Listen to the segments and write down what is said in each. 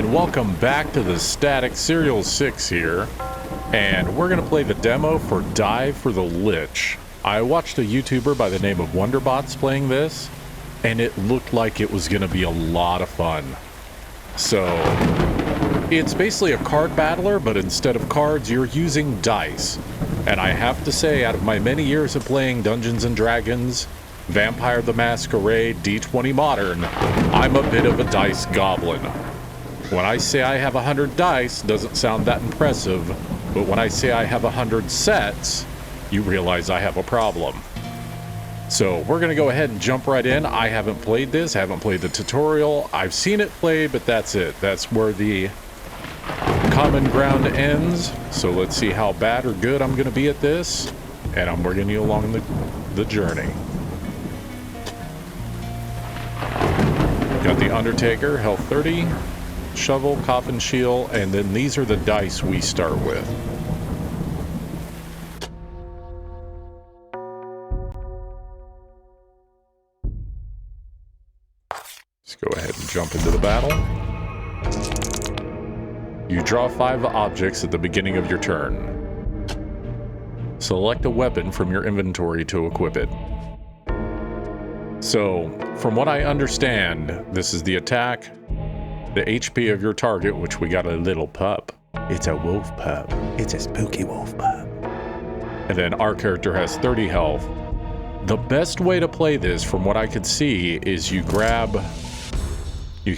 and welcome back to the Static Serial 6 here, and we're going to play the demo for Die for the Lich. I watched a YouTuber by the name of Wonderbots playing this, and it looked like it was going to be a lot of fun. So, it's basically a card battler, but instead of cards, you're using dice. And I have to say, out of my many years of playing Dungeons & Dragons, Vampire the Masquerade, D20 Modern, I'm a bit of a dice goblin. When I say I have 100 dice, doesn't sound that impressive, but when I say I have 100 sets, you realize I have a problem. So we're going to go ahead and jump right in. I haven't played this, haven't played the tutorial. I've seen it played, but that's it. That's where the common ground ends. So let's see how bad or good I'm going to be at this, and I'm bringing you along the journey. Got the Undertaker, health 30, shovel, coffin shield, and then these are the dice we start with. Let's go ahead and jump into the battle. You draw 5 objects at the beginning of your turn. Select a weapon from your inventory to equip it. So, from what I understand, this is the attack, the HP of your target, which we got a little pup. It's a wolf pup. It's a spooky wolf pup. And then our character has 30 health. The best way to play this, from what I could see, is you can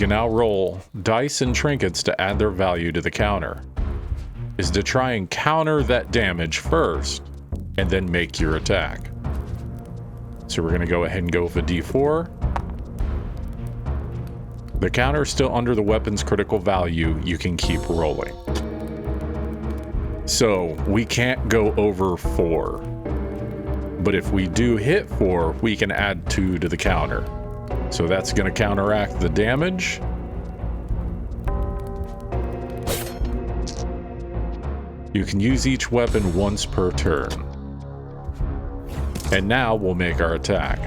now roll dice and trinkets to add their value to the counter. Is to try and counter that damage first, and then make your attack. So we're going to go ahead and go with a D4. The counter is still under the weapon's critical value. You can keep rolling. So we can't go over 4. But if we do hit 4, we can add 2 to the counter. So that's going to counteract the damage. You can use each weapon once per turn. And now we'll make our attack.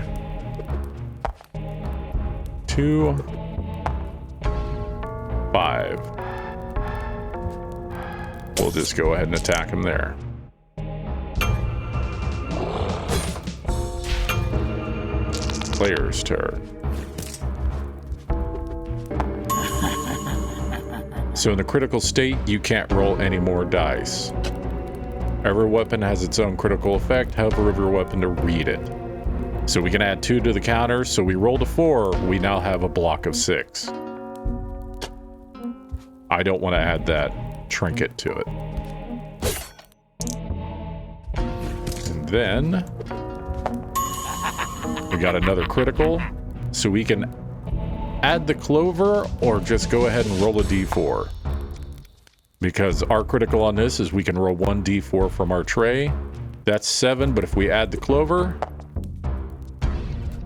2, 5. We'll just go ahead and attack him there. Player's turn. So in the critical state, you can't roll any more dice. Every weapon has its own critical effect, however, every weapon to read it. So we can add 2 to the counter, so we rolled a 4, we now have a block of 6. I don't want to add that trinket to it. And then we got another critical, so we can add the clover or just go ahead and roll a D4. Because our critical on this is we can roll 1 D4 from our tray. That's 7, but if we add the clover,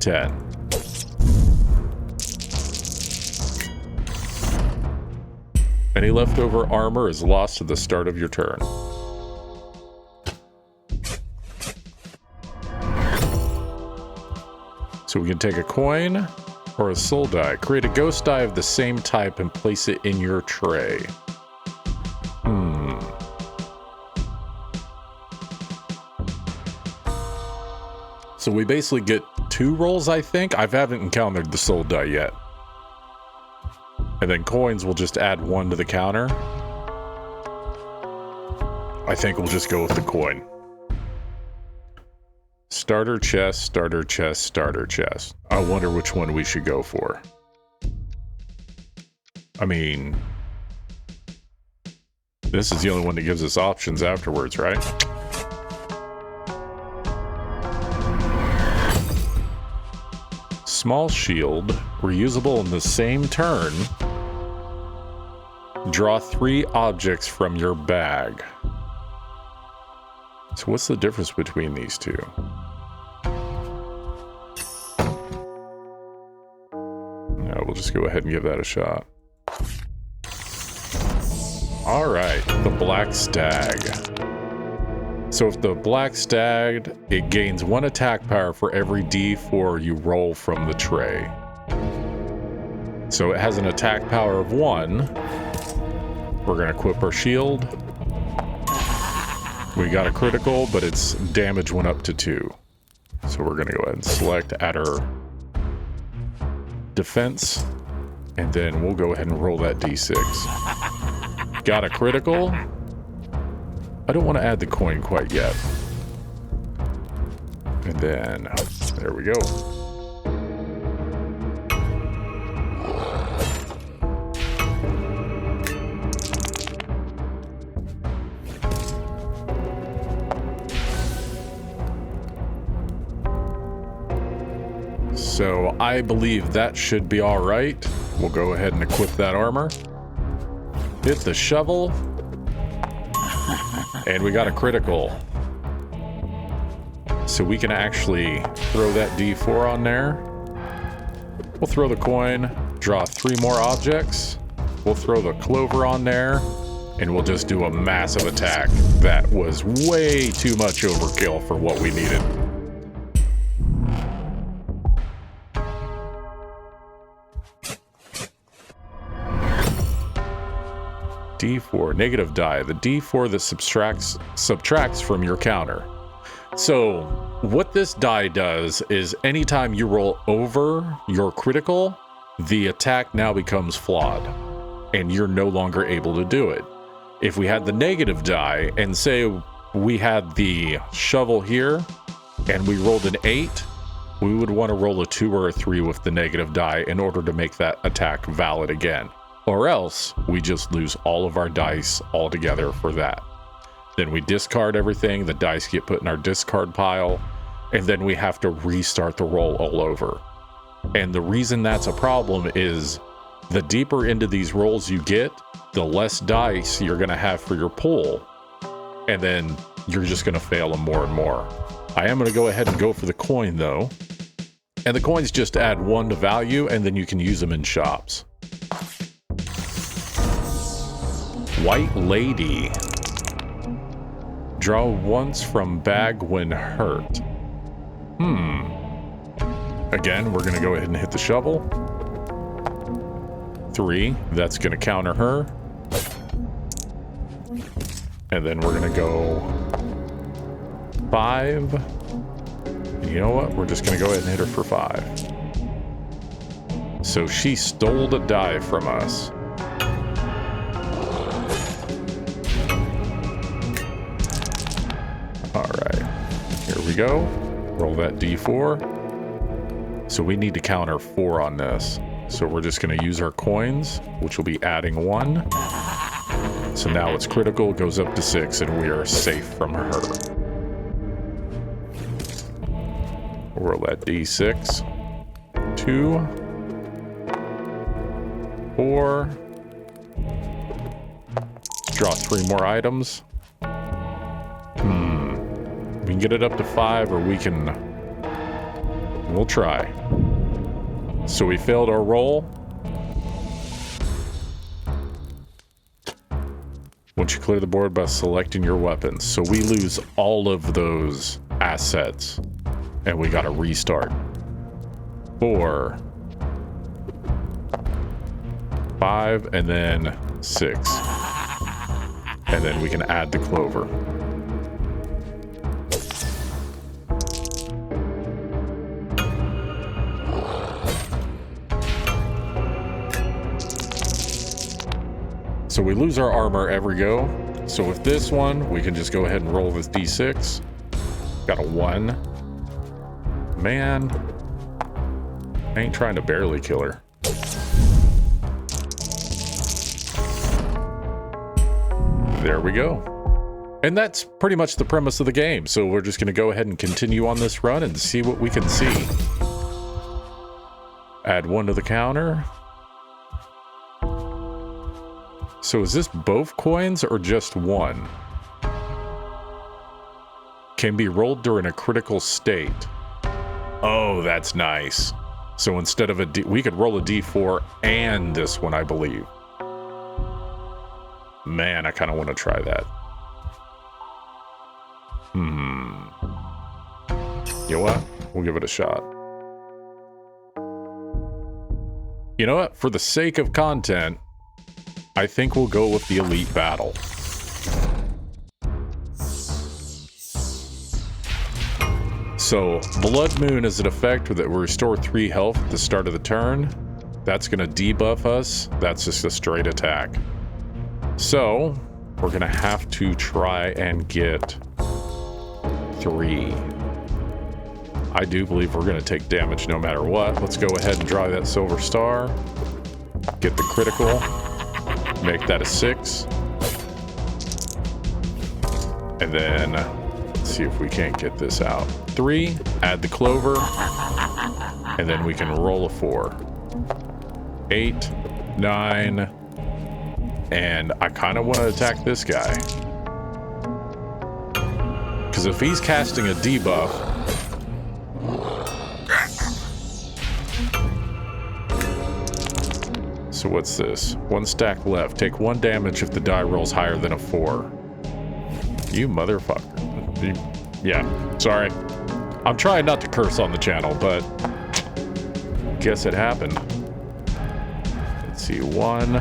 10. Any leftover armor is lost at the start of your turn. So we can take a coin or a soul die. Create a ghost die of the same type and place it in your tray. So we basically get 2 rolls, I think. I haven't encountered the soul die yet. And then coins will just add 1 to the counter. I think we'll just go with the coin. Starter chest, starter chest, starter chest. I wonder which one we should go for. I mean, this is the only one that gives us options afterwards, right? Small shield, reusable in the same turn. Draw 3 objects from your bag. So what's the difference between these two? Yeah, we'll just go ahead and give that a shot. All right, the Black Stag. So if the Black Stag, it gains 1 attack power for every D4 you roll from the tray. So it has an attack power of 1, We're gonna equip our shield. We got a critical, but its damage went up to 2. So we're gonna go ahead and select, add our defense, and then we'll go ahead and roll that d6. Got a critical. I don't want to add the coin quite yet. And then, there we go. So I believe that should be all right. We'll go ahead and equip that armor. Hit the shovel. And we got a critical. So we can actually throw that D4 on there. We'll throw the coin, draw 3 more objects. We'll throw the clover on there, and we'll just do a massive attack. That was way too much overkill for what we needed. D4, negative die, the D4 that subtracts from your counter. So what this die does is anytime you roll over your critical, the attack now becomes flawed and you're no longer able to do it. If we had the negative die and say we had the shovel here and we rolled an 8, we would want to roll a 2 or a 3 with the negative die in order to make that attack valid again. Or else we just lose all of our dice altogether for that. Then we discard everything, the dice get put in our discard pile, and then we have to restart the roll all over. And the reason that's a problem is the deeper into these rolls you get, the less dice you're gonna have for your pull, and then you're just gonna fail them more and more. I am gonna go ahead and go for the coin though. And the coins just add 1 to value, and then you can use them in shops. White Lady. Draw once from bag when hurt. Again, we're gonna go ahead and hit the shovel. 3, that's gonna counter her. And then we're gonna go 5. And you know what? We're just gonna go ahead and hit her for 5. So she stole the die from us. Here we go. Roll that D4. So we need to counter 4 on this. So we're just going to use our coins, which will be adding 1. So now it's critical, goes up to 6, and we are safe from her. Roll that D6. 2. 4. Draw 3 more items. We can get it up to 5, or we'll try. So we failed our roll. Once you clear the board by selecting your weapons. So we lose all of those assets, and we gotta restart. 4, 5, and then 6. And then we can add the clover. So we lose our armor every go. So with this one, we can just go ahead and roll this D6. Got a 1. Man, I ain't trying to barely kill her. There we go. And that's pretty much the premise of the game. So we're just going to go ahead and continue on this run and see what we can see. Add 1 to the counter. So is this both coins or just 1? Can be rolled during a critical state. Oh, that's nice. So instead of we could roll a D4 and this one, I believe. Man, I kind of want to try that. You know what? We'll give it a shot. You know what? For the sake of content, I think we'll go with the elite battle. So, Blood Moon is an effect that will restore 3 health at the start of the turn. That's going to debuff us. That's just a straight attack. So, we're going to have to try and get 3. I do believe we're going to take damage no matter what. Let's go ahead and draw that silver star. Get the critical. Make that a 6. And then, let's see if we can't get this out. 3, add the clover. And then we can roll a 4. 8, 9, and I kind of want to attack this guy. Because if he's casting a debuff, so what's this? 1 stack left. Take 1 damage if the die rolls higher than a 4. You motherfucker. Yeah, sorry. I'm trying not to curse on the channel, but guess it happened. Let's see, 1.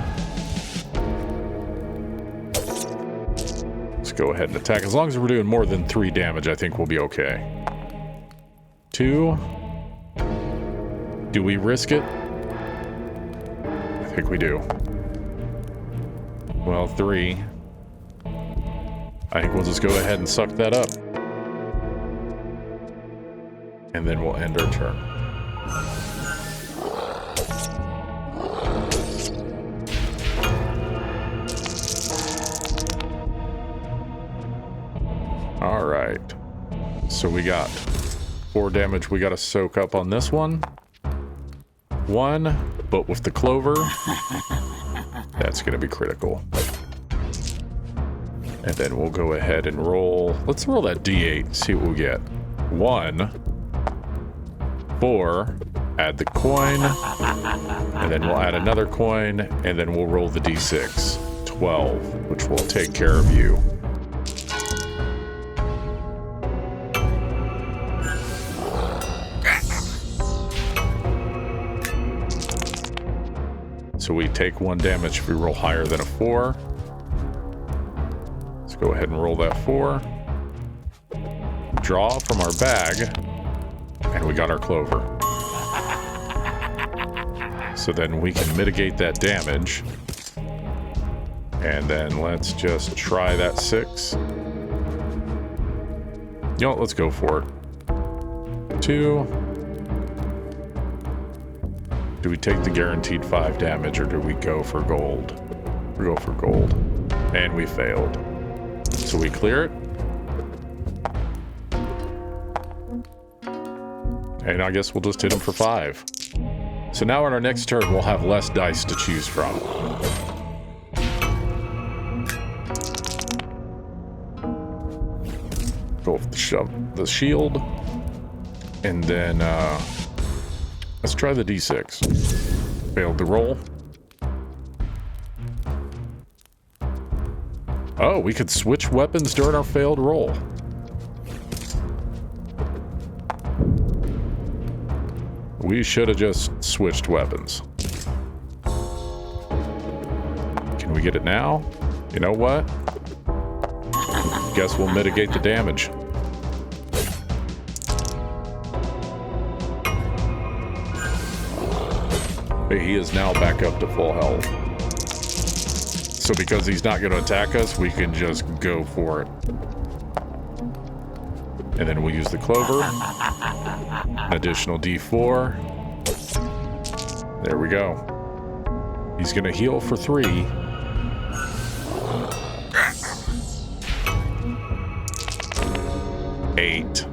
Let's go ahead and attack. As long as we're doing more than 3 damage, I think we'll be okay. 2. Do we risk it? I think we do. Well, 3. I think we'll just go ahead and suck that up. And then we'll end our turn. All right. So we got 4 damage we got to soak up on this one. 1, but with the clover, that's going to be critical. And then we'll go ahead and roll. Let's roll that D8, see what we get. 1, 4, add the coin, and then we'll add another coin, and then we'll roll the D6. 12, which will take care of you. So we take 1 damage if we roll higher than a 4. Let's go ahead and roll that 4. Draw from our bag. And we got our clover. So then we can mitigate that damage. And then let's just try that 6. You know what, let's go for it. 2. Do we take the guaranteed 5 damage or do we go for gold? We go for gold. And we failed. So we clear it. And I guess we'll just hit him for 5. So now on our next turn, we'll have less dice to choose from. Go with the shield. And then, let's try the D6. Failed the roll. Oh, we could switch weapons during our failed roll. We should have just switched weapons. Can we get it now? You know what? Guess we'll mitigate the damage. He is now back up to full health. So because he's not going to attack us, we can just go for it. And then we'll use the clover. An additional D4. There we go. He's going to heal for 3. Eight.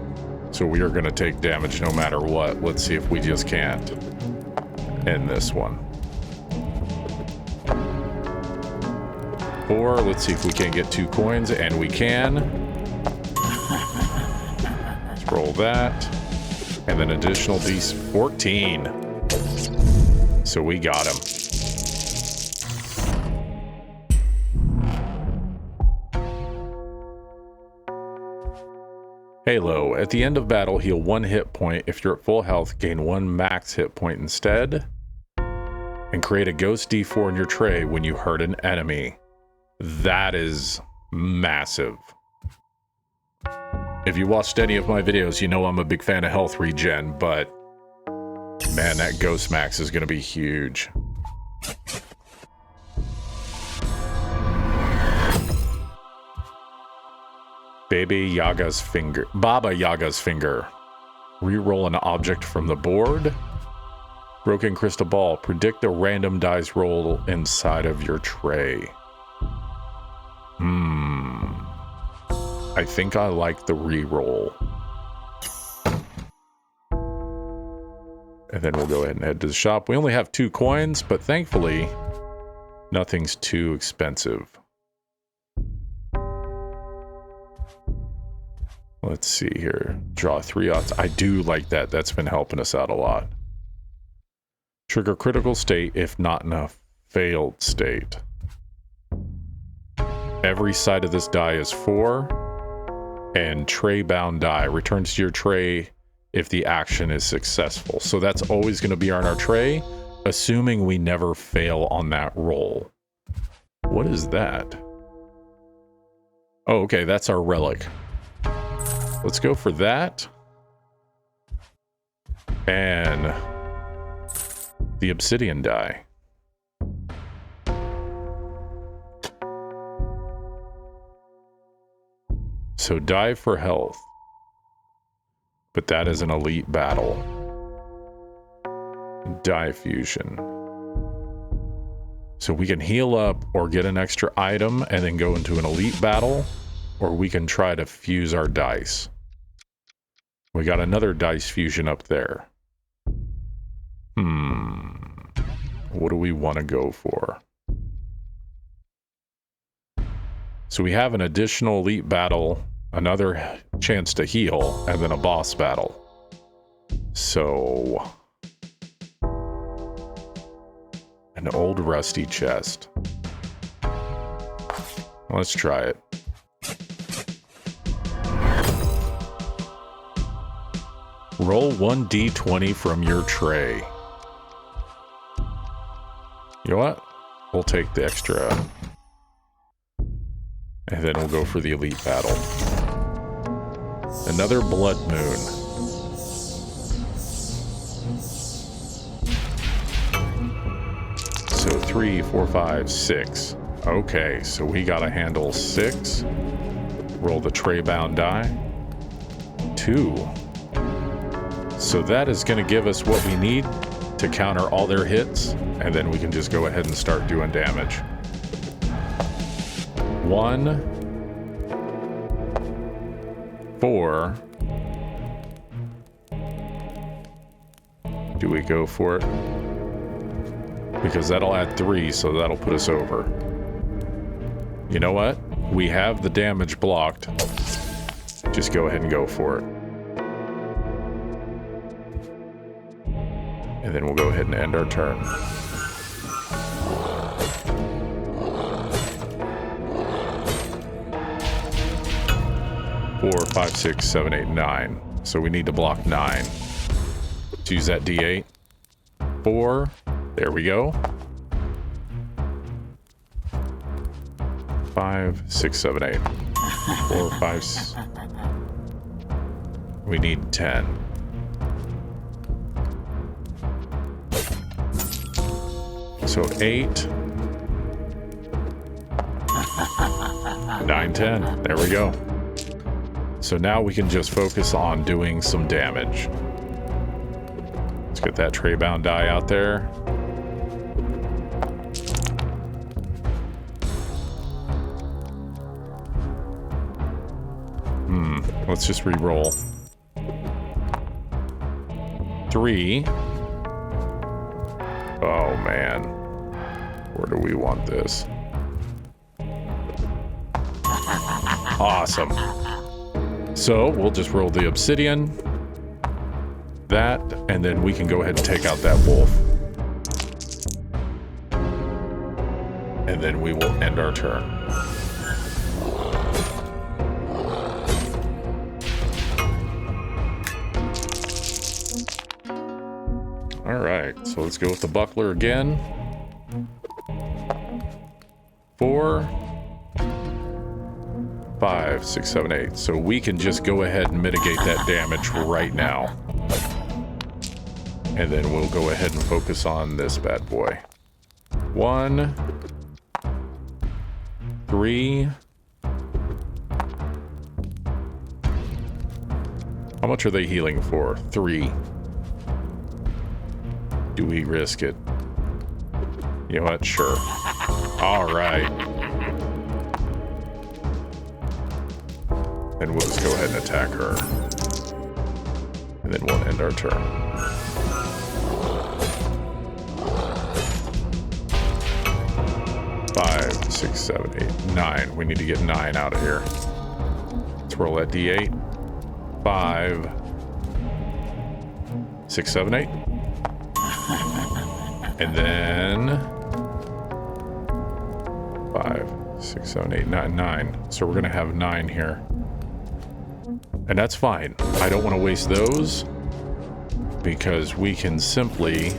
So we are going to take damage no matter what. Let's see if we just can't end this one. 4. Let's see if we can get 2 coins, and we can. Let's roll that. And then additional D14. So we got him. Halo. At the end of battle, heal 1 hit point. If you're at full health, gain 1 max hit point instead. and create a ghost D4 in your tray when you hurt an enemy. That is massive. If you watched any of my videos, you know I'm a big fan of health regen, but man, that ghost max is going to be huge. Baba Yaga's finger. Reroll an object from the board. Broken crystal ball. Predict a random dice roll inside of your tray. I think I like the reroll. And then we'll go ahead and head to the shop. We only have 2 coins, but thankfully, nothing's too expensive. Let's see here. Draw 3 odds. I do like that. That's been helping us out a lot. Trigger critical state if not in a failed state. Every side of this die is 4. And tray bound die returns to your tray if the action is successful. So that's always going to be on our tray, assuming we never fail on that roll. What is that? Oh, okay. That's our relic. Let's go for that. And the obsidian die. So die for health. But that is an elite battle. Die fusion. So we can heal up or get an extra item and then go into an elite battle, or we can try to fuse our dice. We got another dice fusion up there. What do we want to go for? So we have an additional elite battle, another chance to heal, and then a boss battle. So an old rusty chest. Let's try it. Roll 1d20 from your tray. You know what? We'll take the extra. And then we'll go for the elite battle. Another blood moon. So 3, 4, 5, 6. Okay, so we gotta handle 6. Roll the tray bound die. 2. So that is going to give us what we need to counter all their hits, and then we can just go ahead and start doing damage. 1, 4. Do we go for it? Because that'll add 3, so that'll put us over. You know what? We have the damage blocked. Just go ahead and go for it. And then we'll go ahead and end our turn. 4, 5, 6, 7, 8, 9. So we need to block 9. Let's use that D8. 4. There we go. 5, 6, 7, 8. 4, 5. We need 10. So 8. 9, 10. There we go. So now we can just focus on doing some damage. Let's get that tray bound die out there. Let's just re-roll. 3. Oh man. Where do we want this? Awesome. So we'll just roll the obsidian, that, and then we can go ahead and take out that wolf. And then we will end our turn. All right, so let's go with the buckler again. 4, 5, 6, 7, 8. So we can just go ahead and mitigate that damage right now. And then we'll go ahead and focus on this bad boy. 1, 3. How much are they healing for? 3. Do we risk it? You know what? Sure. All right. Then we'll just go ahead and attack her. And then we'll end our turn. Five, 6, 7, 8, 9. We need to get 9 out of here. Let's roll that D8. 5, 6, 7, 8. And then 5, 6, 7, 8, 9, 9. So we're gonna have 9 here. And that's fine. I don't want to waste those because we can simply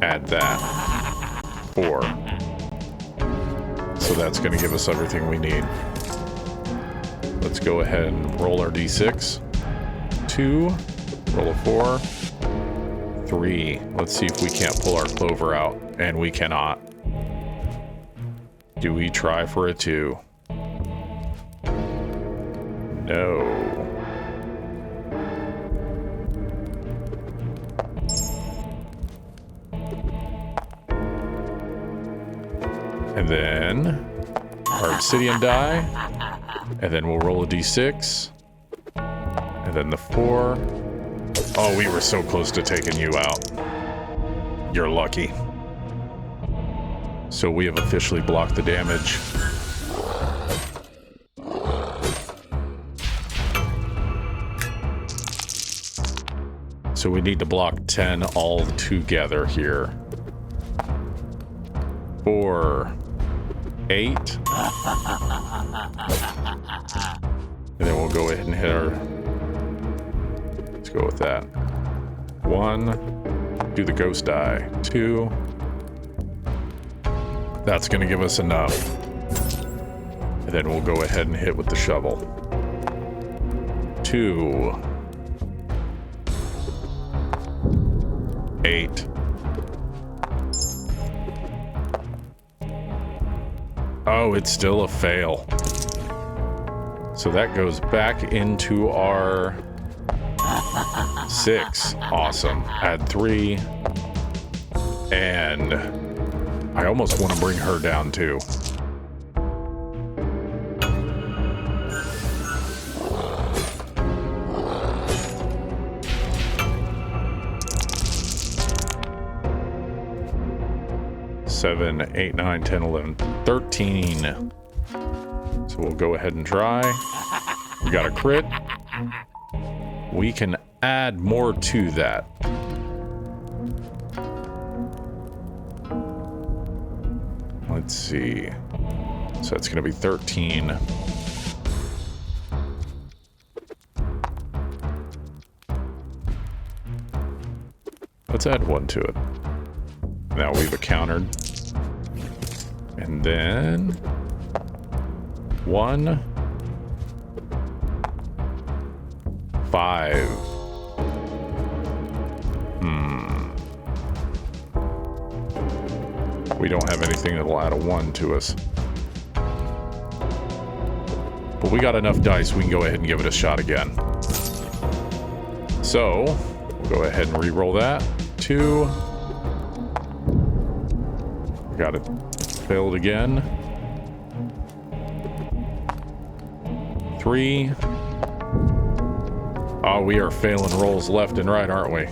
add that 4. So that's going to give us everything we need. Let's go ahead and roll our d6. 2, roll a 4, 3. Let's see if we can't pull our clover out, and we cannot. Do we try for a 2? No. And then our obsidian die. And then we'll roll a d6. And then the 4. Oh, we were so close to taking you out. You're lucky. So we have officially blocked the damage. So we need to block 10 all together here. 4, 8. And then we'll go ahead and hit our... Let's go with that. 1. Do the ghost die. 2. That's going to give us enough. And then we'll go ahead and hit with the shovel. 2. 8. Oh, it's still a fail. So that goes back into our 6. Awesome. Add 3. And I almost want to bring her down too. Seven, 8, 9, 10, 11, 13. So we'll go ahead and try. We got a crit. We can add more to that. Let's see. So it's going to be 13. Let's add 1 to it. Now we've encountered. And then 1, 5. We don't have anything that'll add a 1 to us. But we got enough dice, we can go ahead and give it a shot again. So, we'll go ahead and re-roll that. 2. We got it. Failed again. 3. Oh, we are failing rolls left and right, aren't we?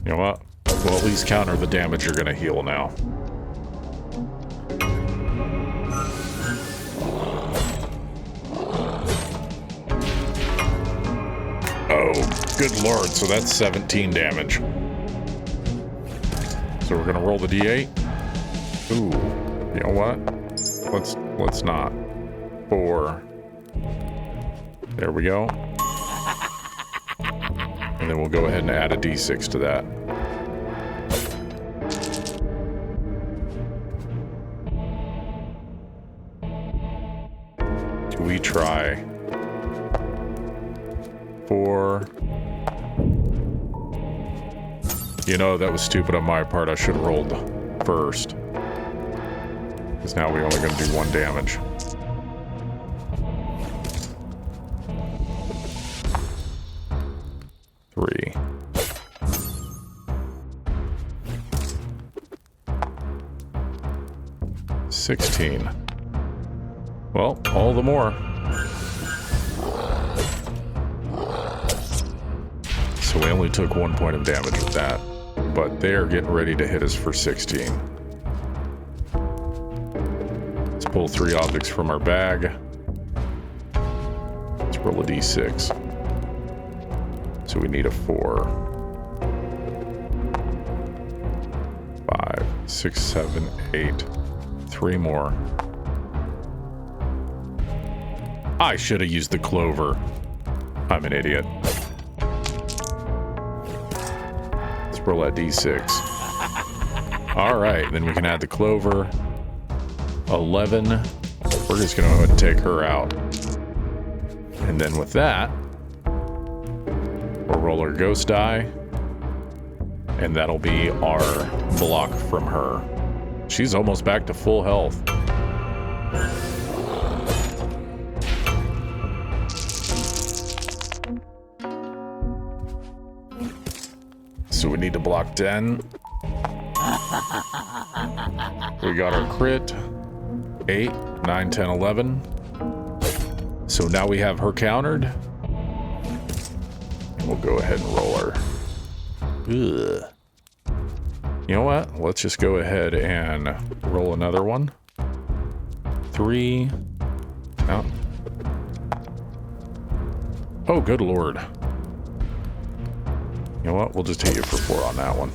You know what? We'll at least counter the damage you're gonna heal now. Oh, good lord, so that's 17 damage. So we're gonna roll the d8. Ooh, you know what? Let's not. 4. There we go. And then we'll go ahead and add a d6 to that. we try 4. You know, that was stupid on my part. I should have rolled first. Because now we're only going to do 1 damage. Three. $16. Well, all the more. So we only took 1 point of damage with that. But they're getting ready to hit us for 16. Let's pull 3 objects from our bag. Let's roll a d6. So we need a 4. 5, 6, 7, 8. 3 more. I should have used the clover. I'm an idiot. Let's roll that d6. Alright, then we can add the clover. 11. We're just going to go ahead and take her out. And then with that, we'll roll our ghost die. And that'll be our block from her. She's almost back to full health. So we need to block 10. We got our crit. 8, 9, 10, 11. So now we have her countered. And we'll go ahead and roll her. Ugh. You know what? Let's just go ahead and roll another one. 3. Oh. Oh, good lord. You know what? We'll just hit you for 4 on that one.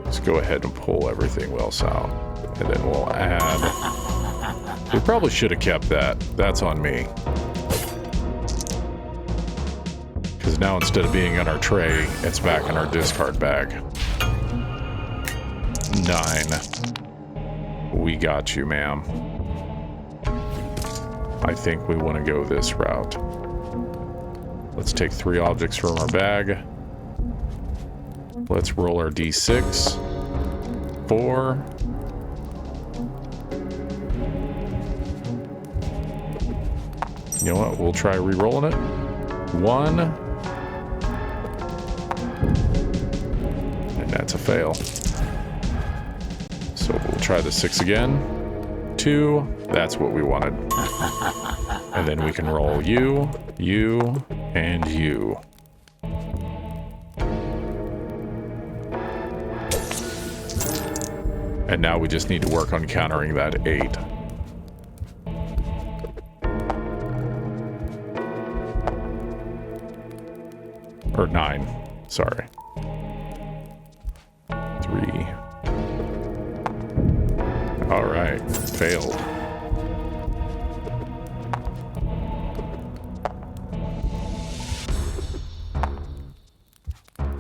Let's go ahead and pull everything else out. And then we'll add... We probably should have kept that. That's on me. Because now instead of being in our tray, it's back in our discard bag. 9. We got you, ma'am. I think we want to go this route. Let's take 3 objects from our bag. Let's roll our d6. 4. You know what? We'll try re-rolling it. 1. And that's a fail. So we'll try the 6 again. 2. That's what we wanted. And then we can roll you, you, and you. And now we just need to work on countering that 8. Or 9, sorry. 3. All right, failed.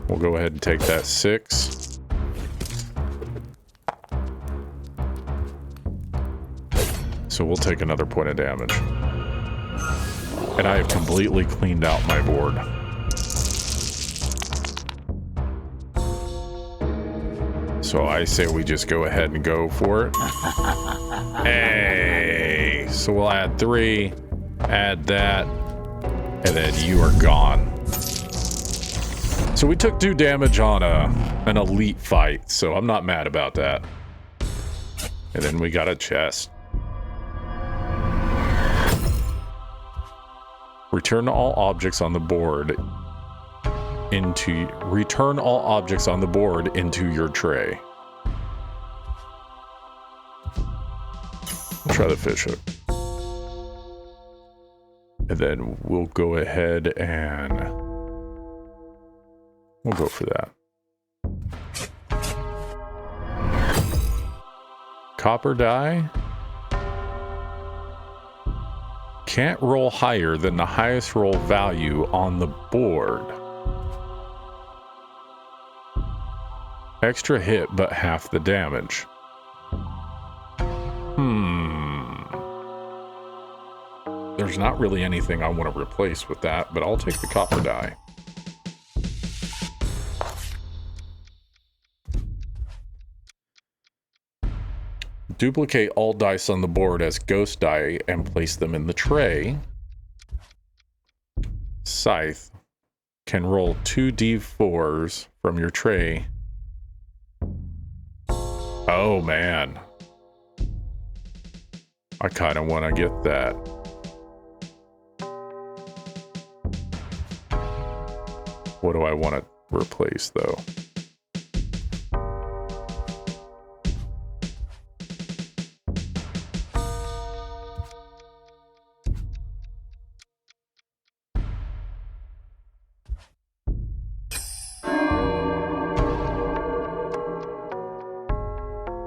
We'll go ahead and take that 6. So we'll take another point of damage. And I have completely cleaned out my board. So I say we just go ahead and go for it. Hey! So we'll add 3, add that, and then you are gone. So we took 2 damage on an elite fight, so I'm not mad about that. And then we got a chest. Return all objects on the board into your tray. We'll try the fish hook. And then we'll go ahead and we'll go for that. Copper die. Can't roll higher than the highest roll value on the board. Extra hit, but half the damage. There's not really anything I want to replace with that, but I'll take the copper die. Duplicate all dice on the board as ghost die and place them in the tray. Scythe can roll 2d4s from your tray. Oh man. I kind of want to get that. What do I want to replace though?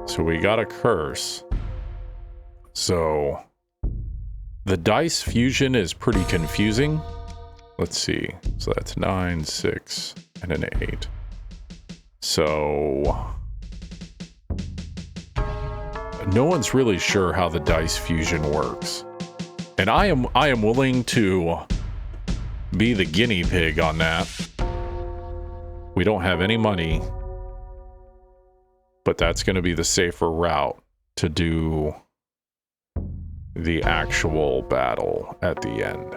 So we got a curse. So the dice fusion is pretty confusing. Let's see. So that's 9, 6, and an 8. So no one's really sure how the dice fusion works. And I am willing to be the guinea pig on that. We don't have any money, but that's going to be the safer route to do the actual battle at the end.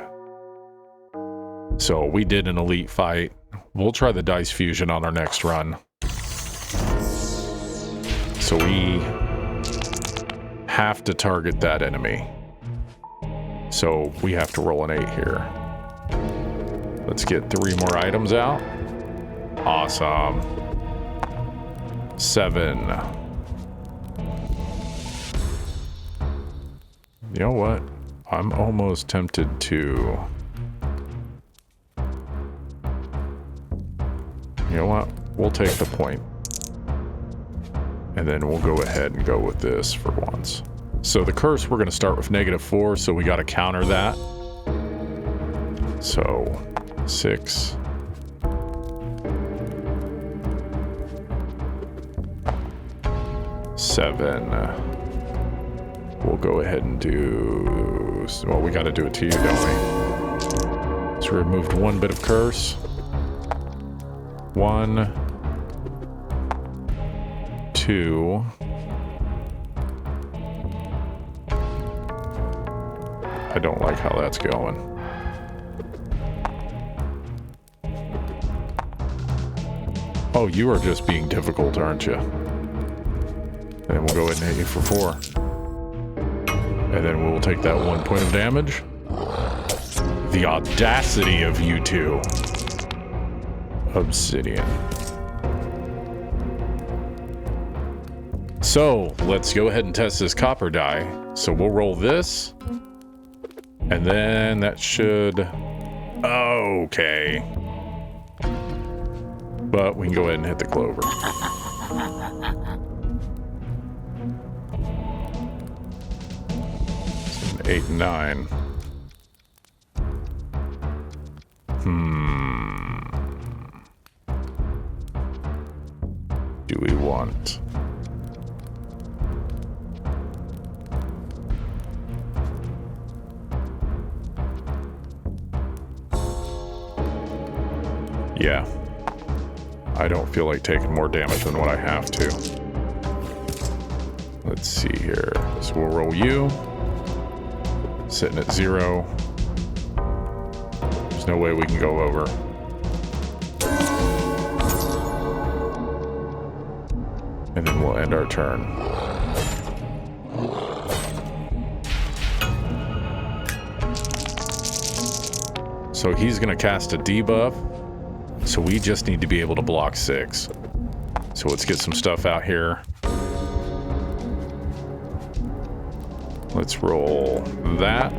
So we did an elite fight. We'll try the dice fusion on our next run. So we have to target that enemy. So we have to roll an 8 here. Let's get 3 more items out. Awesome. 7. You know what? I'm almost tempted to... You know what? We'll take the point. And then we'll go ahead and go with this for once. So the curse, we're going to start with -4, so we got to counter that. So 6. Seven. We'll go ahead and do... Well, we got to do it to you, don't we? So we removed 1 bit of curse. 1, 2. I don't like how that's going. Oh, you are just being difficult, aren't you? And then we'll go ahead and hit you for 4. And then we'll take that 1 point of damage. The audacity of you two. Obsidian. So, let's go ahead and test this copper die. So we'll roll this. And then that should... Okay. But we can go ahead and hit the clover. So 8 and 9. Do we want... Yeah. I don't feel like taking more damage than what I have to. Let's see here. So we'll roll you. Sitting at 0. There's no way we can go over. And then we'll end our turn. So he's going to cast a debuff. So we just need to be able to block 6. So let's get some stuff out here. Let's roll that.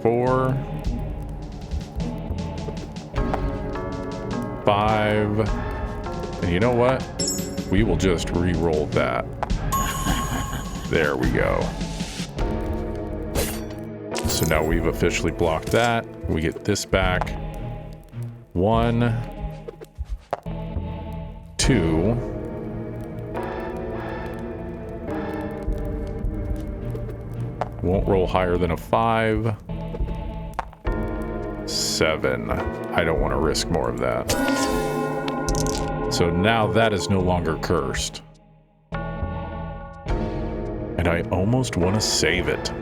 4. 5. And you know what? We will just re-roll that. There we go. So now we've officially blocked that. We get this back. 1, 2, Won't roll higher than a 5. 7. I don't want to risk more of that. So now that is no longer cursed. And I almost want to save it.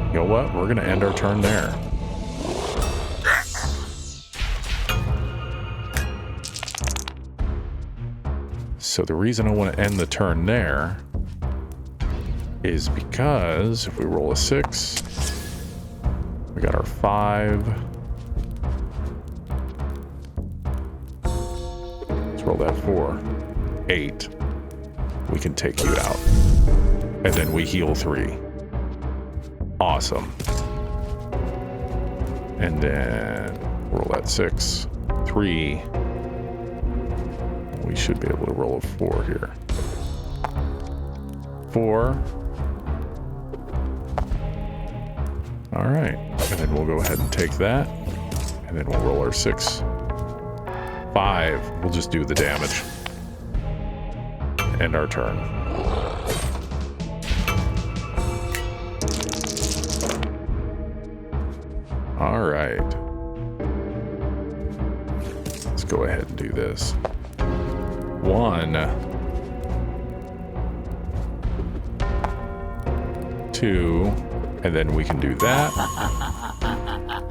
You know what? We're going to end our turn there. So the reason I want to end the turn there is because if we roll a 6, we got our 5. Let's roll that 4. 8. We can take you out. And then we heal 3. Awesome. And then roll that 6. 3. We should be able to roll a 4 here. 4. All right. And then we'll go ahead and take that. And then we'll roll our 6. 5. We'll just do the damage. End our turn. All right. Let's go ahead and do this. 1, 2, and then we can do that.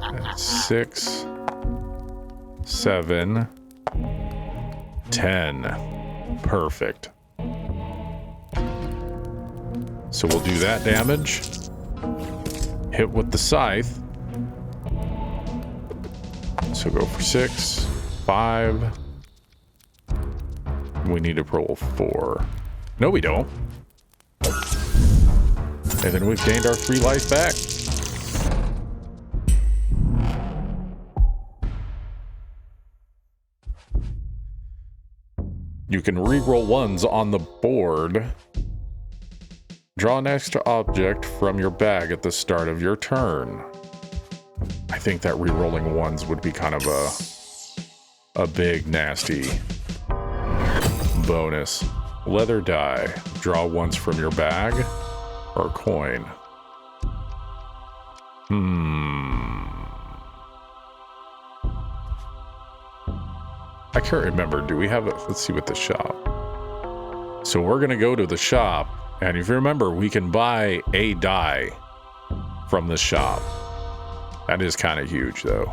That's 6, 7, 10. Perfect. So we'll do that damage. Hit with the scythe. So go for 6, 5. We need to roll 4. No, we don't. And then we've gained our 3 life back. You can re-roll 1s on the board. Draw an extra object from your bag at the start of your turn. I think that re-rolling 1s would be kind of a big, nasty bonus. Leather die. Draw 1s from your bag or coin. I can't remember. Do we have it? Let's see what the shop. So we're going to go to the shop. And if you remember, we can buy a die from the shop. That is kind of huge, though.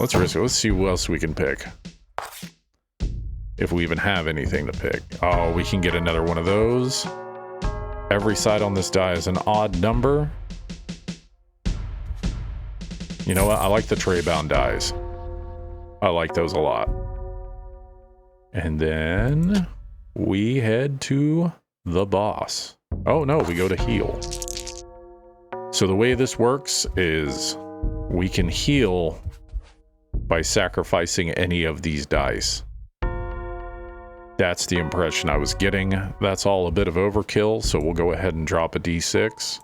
Let's risk it. Let's see what else we can pick. If we even have anything to pick. Oh, we can get another one of those. Every side on this die is an odd number. You know what? I like the tray-bound dies. I like those a lot. And then we head to the boss. Oh, no, we go to heal. So the way this works is we can heal by sacrificing any of these dice. That's the impression I was getting. That's all a bit of overkill, so we'll go ahead and drop a d6.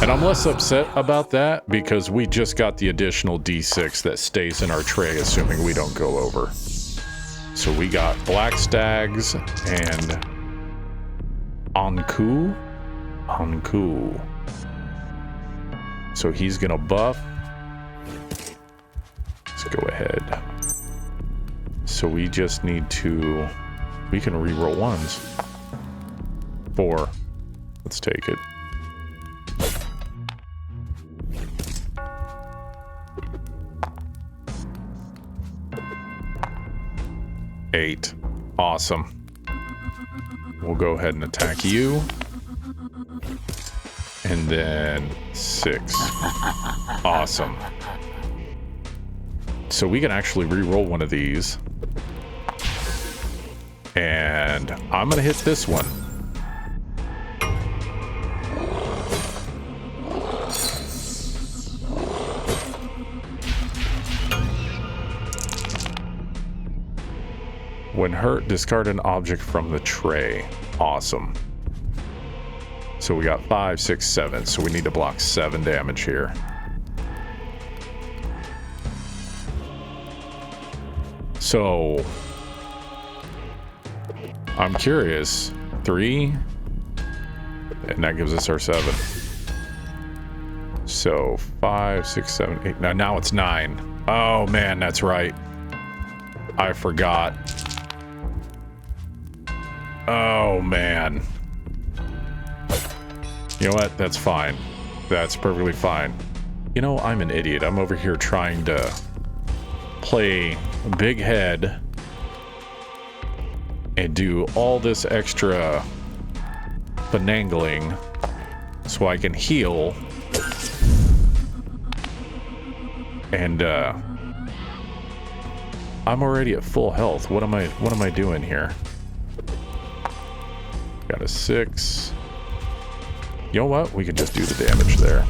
And I'm less upset about that because we just got the additional d6 that stays in our tray, assuming we don't go over. So we got Black Stags and Anku. So he's gonna buff. Let's go ahead. So we just need to... We can re-roll 1s. 4. Let's take it. Eight. Awesome. We'll go ahead and attack you. And then 6. Awesome. So we can actually re-roll one of these. And I'm going to hit this one. When hurt, discard an object from the tray. Awesome. So we got 5, 6, 7. So we need to block 7 damage here. So I'm curious. 3. And that gives us our 7. So 5, 6, 7, 8. Now it's 9. Oh man, that's right. I forgot. Oh man. You know what? That's fine. That's perfectly fine. You know, I'm an idiot. I'm over here trying to play big head and do all this extra finagling so I can heal. And I'm already at full health. What am I doing here? Got a 6. You know what? We can just do the damage there.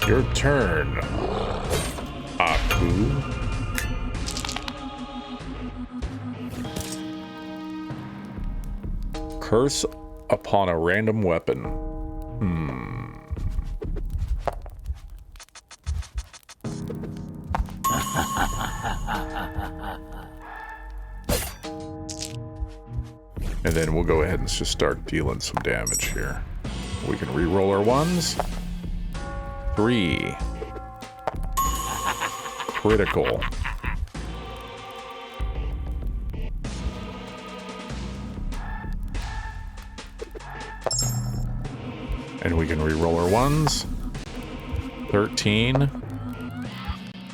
Your turn, Aku. Curse upon a random weapon. And then we'll go ahead and just start dealing some damage here. We can re-roll our 1s. 3. Critical. And we can re-roll our 1s. 13.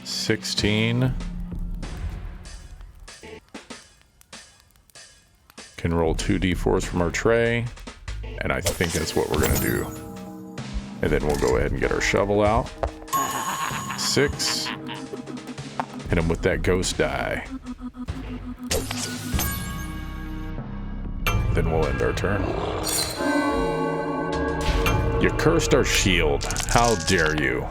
16. Can roll 2 d4s from our tray. And I think that's what we're gonna do. And then we'll go ahead and get our shovel out. 6. Hit him with that ghost die. Then we'll end our turn. You cursed our shield. How dare you?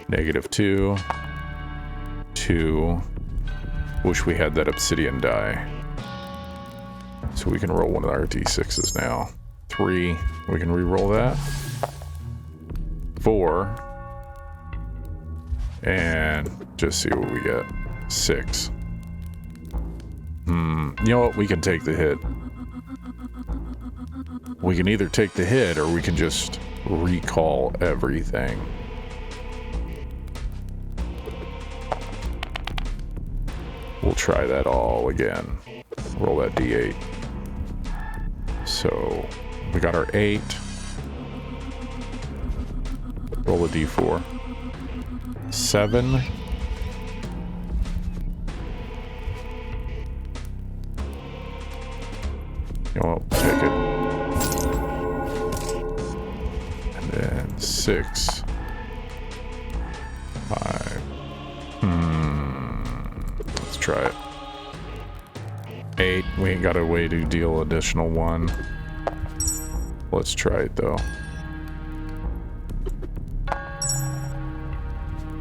-2. 2. Wish we had that obsidian die. So we can roll one of our d6s now. 3. We can re-roll that. 4. And just see what we get. 6. You know what? We can take the hit. We can either take the hit or we can just recall everything. We'll try that all again. Roll that d8. So we got our 8. Roll a d4. 7. You know what? Take it. And then 6. 5. Let's try it. 8. We ain't got a way to deal additional 1. Let's try it though.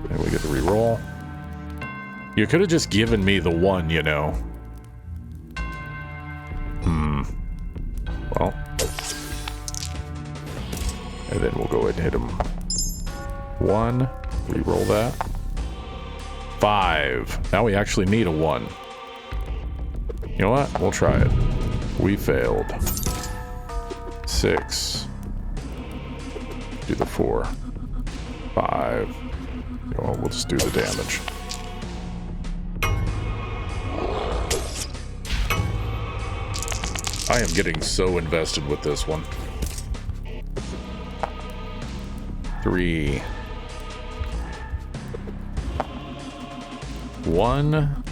And we get to re-roll. You could have just given me the 1, you know. Well. And then we'll go ahead and hit him. 1. Re-roll that. 5. Now we actually need a 1. You know what? We'll try it. We failed. 6. Do the 4. 5. You know what? We'll just do the damage. I am getting so invested with this one. 3. 1. And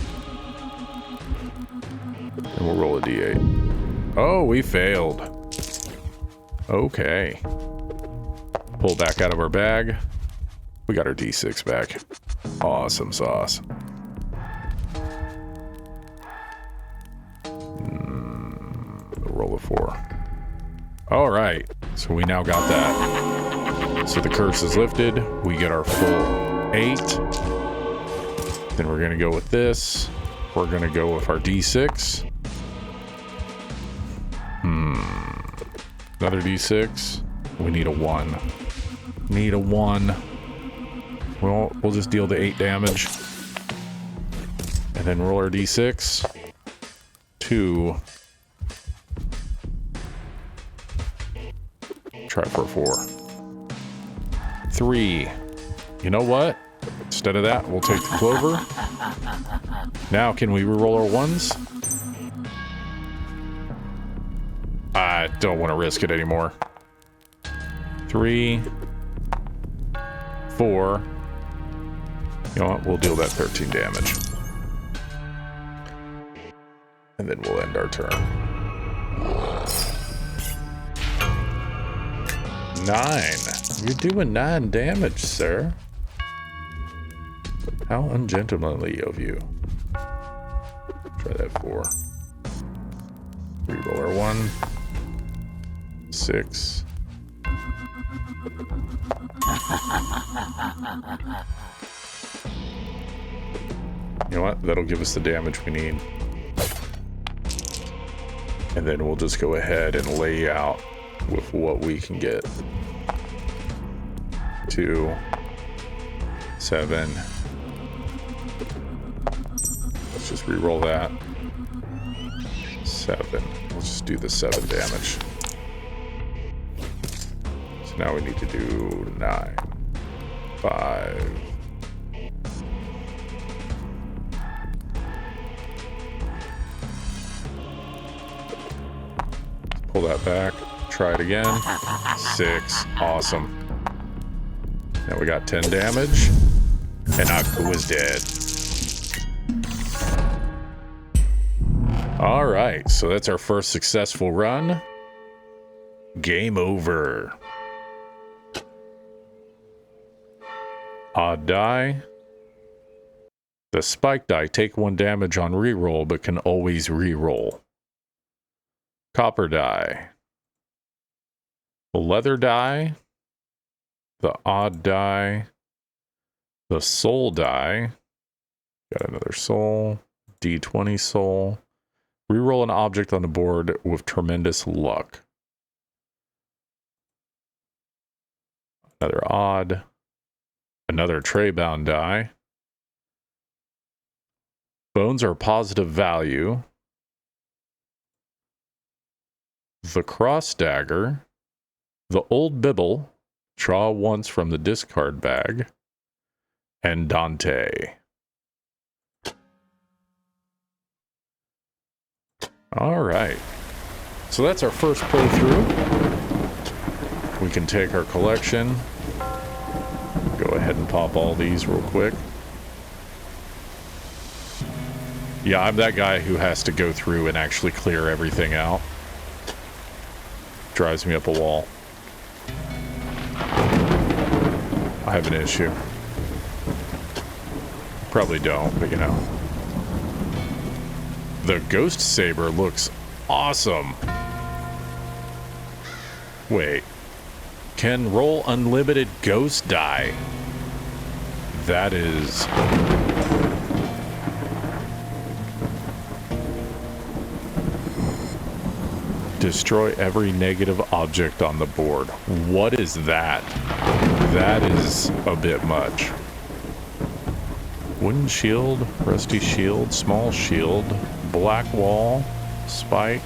we'll roll a d8. Oh, we failed. Okay. Pull back out of our bag. We got our d6 back. Awesome sauce. Roll a 4. All right. So we now got that. So the curse is lifted. We get our full 8. Then we're going to go with this. We're going to go with our d6. Another d6. We need a 1. Need a 1. Well, we'll just deal the 8 damage. And then roll our d6. 2. Try for a 4. 3. You know what? Instead of that, we'll take the clover. Now, can we reroll our 1s? I don't want to risk it anymore. 3. 4. You know what? We'll deal that 13 damage. And then we'll end our turn. 9. You're doing 9 damage, sir. How ungentlemanly of you. Try that 4. Reroll our 1. 6. You know what? That'll give us the damage we need. And then we'll just go ahead and lay out with what we can get. 2. 7. Let's just reroll that. 7. We'll just do the 7 damage. So now we need to do 9. 5. Pull that back. Try it again. 6. Awesome. Now we got 10 damage. And Aku is dead. Alright, so that's our first successful run. Game over. Odd die. The spike die take 1 damage on reroll, but can always reroll. Copper die. The leather die. The odd die. The soul die. Got another soul. D20 soul. Reroll an object on the board with tremendous luck. Another odd. Another tray bound die. Bones are positive value. The cross dagger. The old bibble. Draw once from the discard bag. And Dante. Alright. So that's our first playthrough. We can take our collection. Go ahead and pop all these real quick. Yeah, I'm that guy who has to go through and actually clear everything out. Drives me up a wall. I have an issue. Probably don't, but you know. The ghost saber looks awesome. Wait. Can roll unlimited ghost die. That is... Destroy every negative object on the board. What is that? That is a bit much. Wooden shield, rusty shield, small shield, black wall, spike.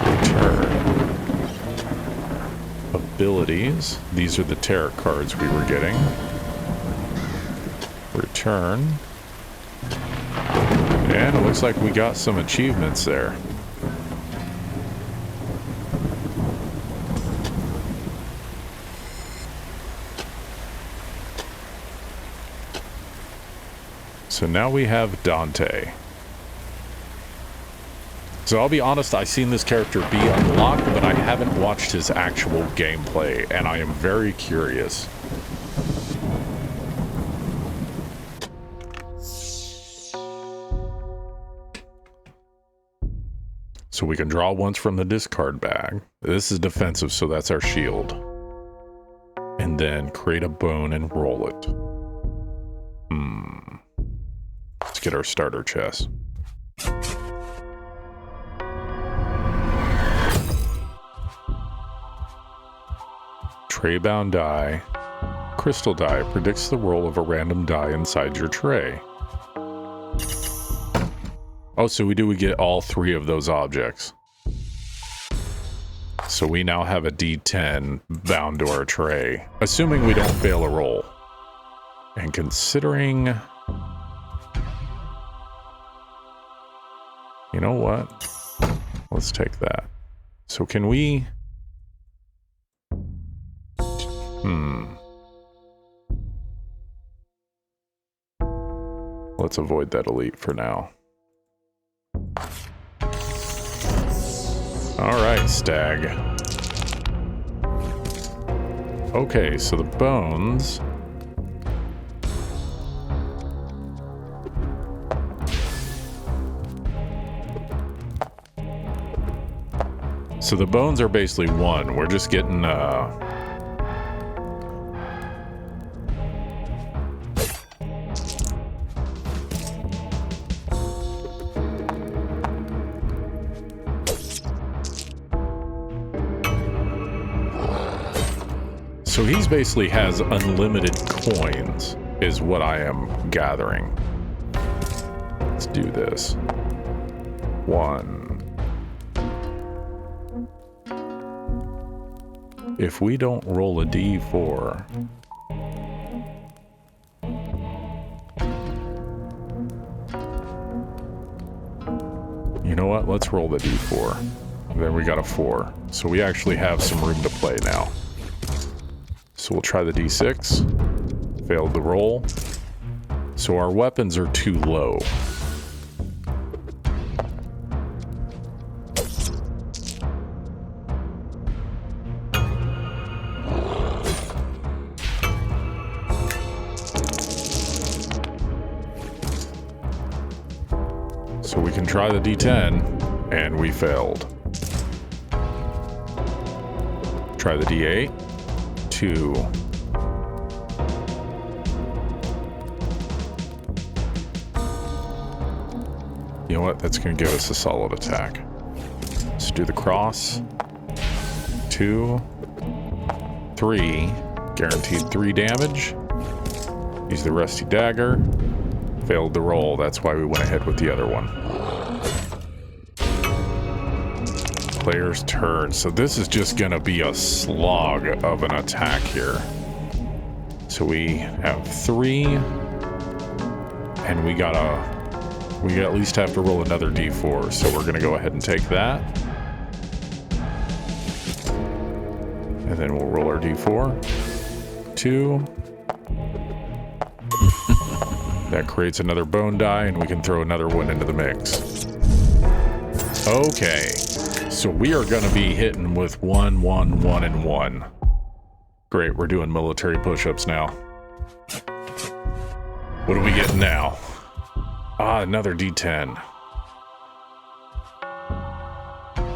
Return. Abilities. These are the tarot cards we were getting. Return. And it looks like we got some achievements there. So now we have Dante. So I'll be honest, I've seen this character be unlocked, but I haven't watched his actual gameplay, and I am very curious. So we can draw once from the discard bag. This is defensive, so that's our shield. And then create a bone and roll it. Let's get our starter chest. Tray-bound die. Crystal die predicts the roll of a random die inside your tray. Oh, so we get all 3 of those objects. So we now have a D10 bound to our tray, assuming we don't fail a roll. And considering... You know what? Let's take that. So can we... Let's avoid that elite for now. Alright, stag. Okay, so the bones... So the bones are basically 1. We're just getting, So he's basically has unlimited coins, is what I am gathering. Let's do this. 1. If we don't roll a D4... You know what? Let's roll the D4. Then we got a 4. So we actually have some room to play now. So we'll try the D6. Failed the roll. So our weapons are too low. So we can try the D10, and we failed. Try the D8. 2. You know what? That's going to give us a solid attack. Let's do the cross. 2. 3. Guaranteed 3 damage. Use the rusty dagger. Failed the roll. That's why we went ahead with the other one. Player's turn. So this is just going to be a slog of an attack here. So we have 3. And we at least have to roll another D4. So we're going to go ahead and take that. And then we'll roll our D4. 2. That creates another bone die, and we can throw another one into the mix. Okay. So we are going to be hitting with 1, 1, 1, and 1. Great, we're doing military push-ups now. What are we getting now? Ah, another D10.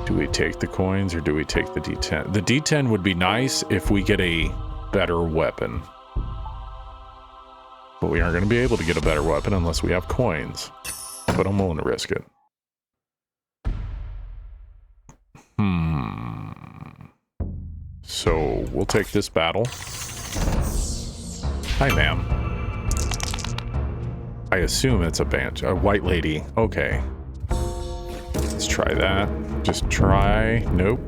Do we take the coins or do we take the D10? The D10 would be nice if we get a better weapon. But we aren't going to be able to get a better weapon unless we have coins. But I'm willing to risk it. So we'll take this battle. Hi, ma'am. I assume it's a white lady. Okay. Let's try that. Just try. Nope.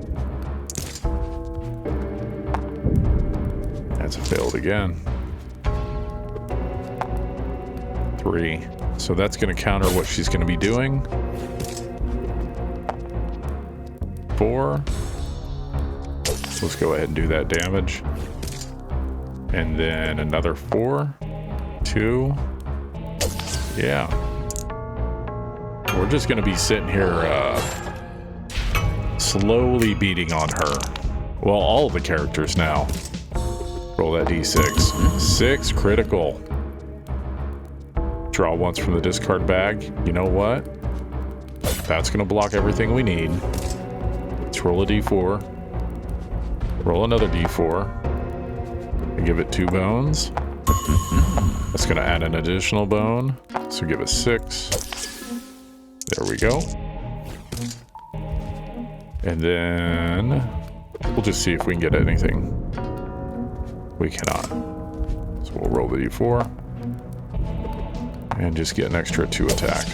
That's failed again. 3. So that's going to counter what she's going to be doing. 4. Let's go ahead and do that damage. And then another 4. 2. Yeah. We're just going to be sitting here slowly beating on her. Well, all of the characters now. Roll that D6. 6 critical. Draw once from the discard bag. You know what? That's going to block everything we need. Let's roll a D4. Roll another D4. And give it 2 bones. That's going to add an additional bone. So give us 6. There we go. And then we'll just see if we can get anything. We cannot. So we'll roll the d4. And just get an extra 2 attack.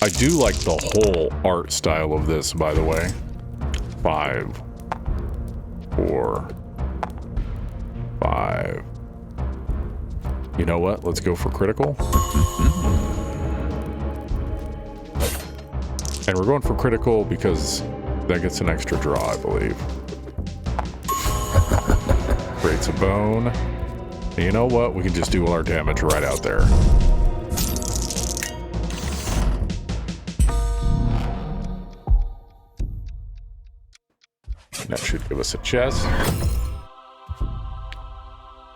I do like the whole art style of this, by the way. 5, 4, 5. You know what? Let's go for critical. And we're going for critical because that gets an extra draw, I believe. Creates a bone. And you know what? We can just do all our damage right out there. That should give us a chest.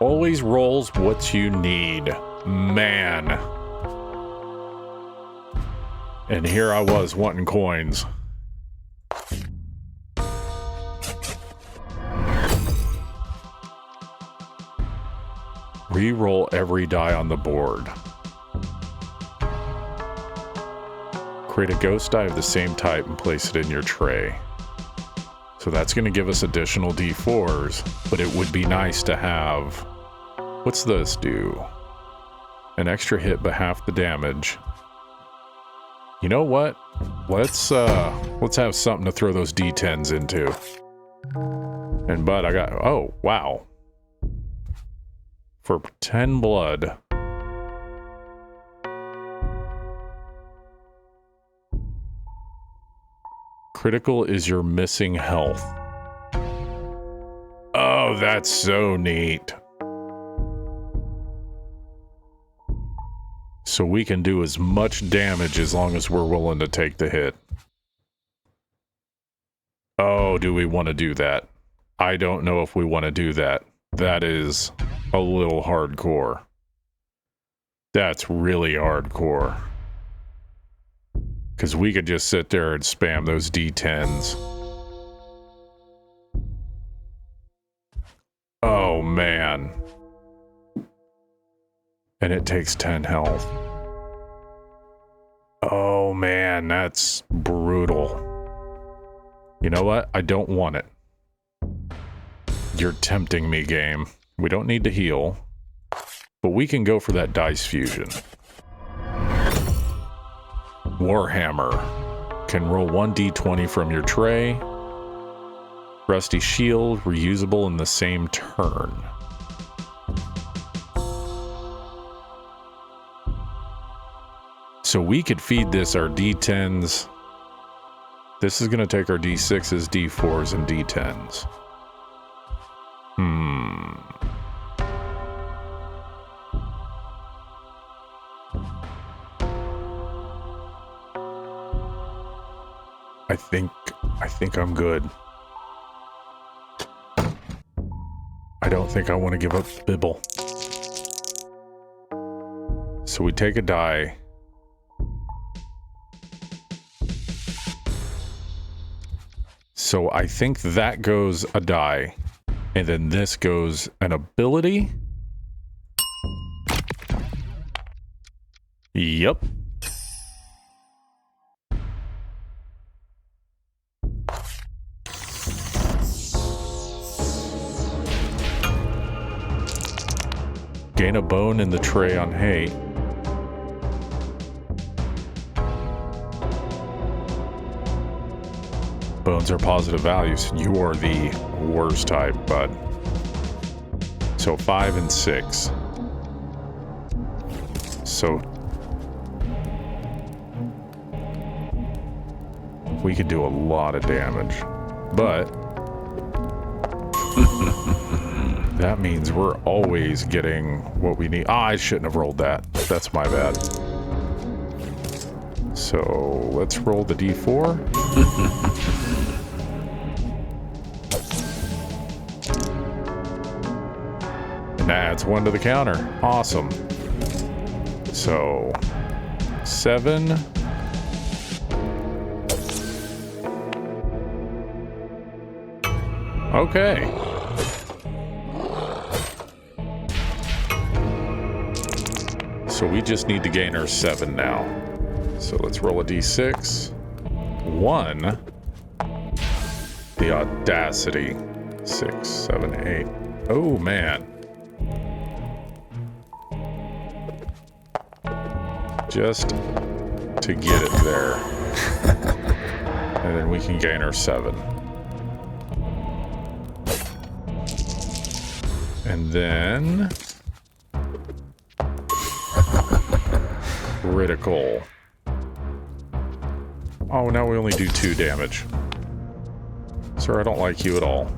Always rolls what you need. Man. And here I was wanting coins. Re-roll every die on the board. Create a ghost die of the same type and place it in your tray. So that's going to give us additional d4s, but it would be nice to have... What's this do? An extra hit but half the damage. You know what? Let's have something to throw those d10s into. And but I got... Oh, wow. For 10 blood. Critical is your missing health. Oh, that's so neat. So we can do as much damage as long as we're willing to take the hit. Oh, do we want to do that? I don't know if we want to do that. That is a little hardcore. That's really hardcore. Because we could just sit there and spam those d10s. Oh, man. And it takes 10 health. Oh, man, that's brutal. You know what? I don't want it. You're tempting me, game. We don't need to heal. But we can go for that dice fusion. Warhammer. Can roll 1d20 from your tray. Rusty shield, reusable in the same turn. So we could feed this our d10s. This is going to take our d6s, d4s, and d10s. I think I'm good. I don't think I want to give up Bibble. So we take a die. So I think that goes a die. And then this goes an ability. Yep. Gain a bone in the tray on hay. Bones are positive values. You are the worst type, bud. So 5 and 6. So we could do a lot of damage, but that means we're always getting what we need. I shouldn't have rolled that. That's my bad. So let's roll the d4. And adds 1 to the counter. Awesome. So 7. Okay. So we just need to gain our 7 now. So let's roll a d6. 1. The audacity. 6, 7, 8. Oh, man. Just to get it there. And then we can gain our 7. And then... critical. Oh, now we only do 2 damage. Sir, I don't like you at all.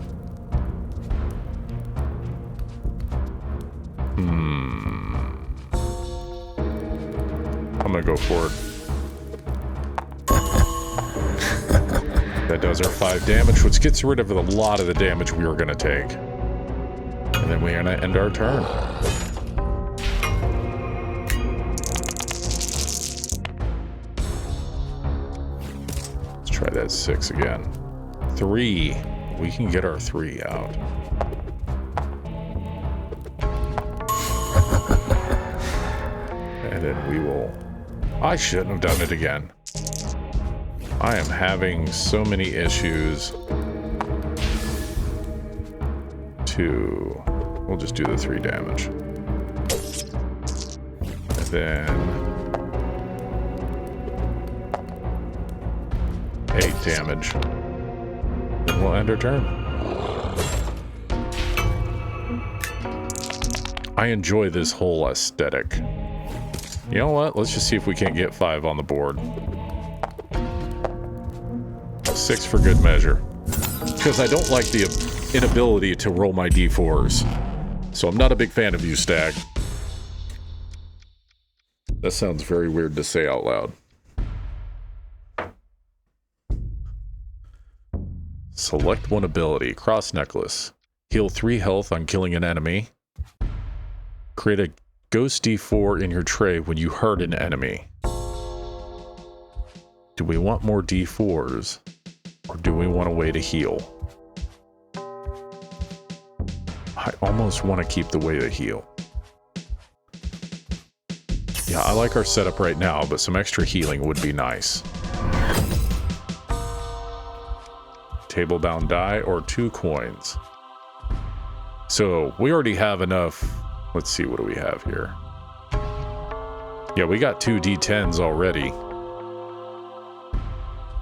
I'm gonna go for it. That does our 5 damage, which gets rid of a lot of the damage we were gonna take. And then we're gonna end our turn. Let's try that 6 again. 3. We can get our 3 out. And then we will... I shouldn't have done it again. I am having so many issues to... We'll just do the 3 damage. And then... 8 damage. And we'll end our turn. I enjoy this whole aesthetic. You know what? Let's just see if we can't get 5 on the board. 6 for good measure. Because I don't like the inability to roll my d4s. So I'm not a big fan of you, Stag. That sounds very weird to say out loud. Select one ability. Cross Necklace. Heal 3 health on killing an enemy. Create a Ghost D4 in your tray when you hurt an enemy. Do we want more D4s? Or do we want a way to heal? I almost want to keep the way to heal. Yeah, I like our setup right now, but some extra healing would be nice. Table-bound die or 2 coins. So, we already have enough... Let's see, what do we have here? Yeah, we got 2 D10s already.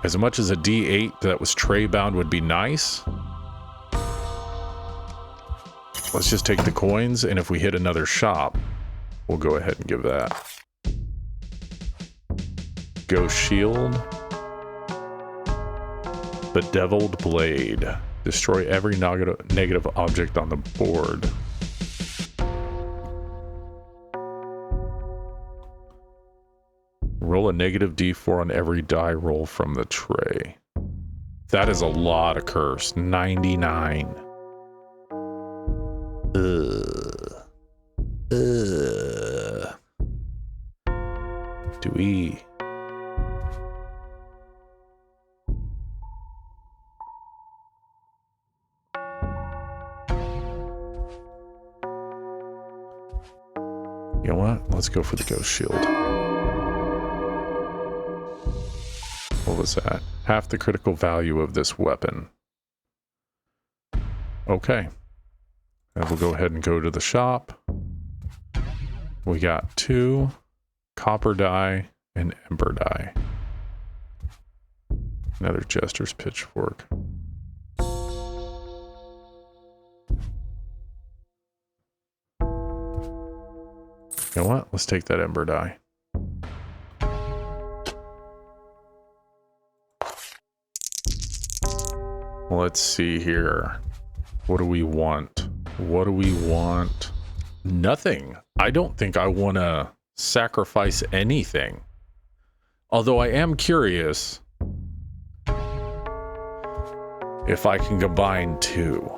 As much as a D8 that was tray-bound would be nice. Let's just take the coins, and if we hit another shop, we'll go ahead and give that. Ghost Shield. Bedeviled Blade. Destroy every negative object on the board. Roll a negative d4 on every die roll from the tray. That is a lot of curse. 99. Do we... You know what? Let's go for the Ghost Shield. What was that? Half the critical value of this weapon. Okay. And we'll go ahead and go to the shop. We got 2 copper die and ember die. Another Jester's Pitchfork. You know what? Let's take that ember die. Let's see here. What do we want? What do we want? Nothing. I don't think I want to sacrifice anything. Although I am curious if I can combine 2.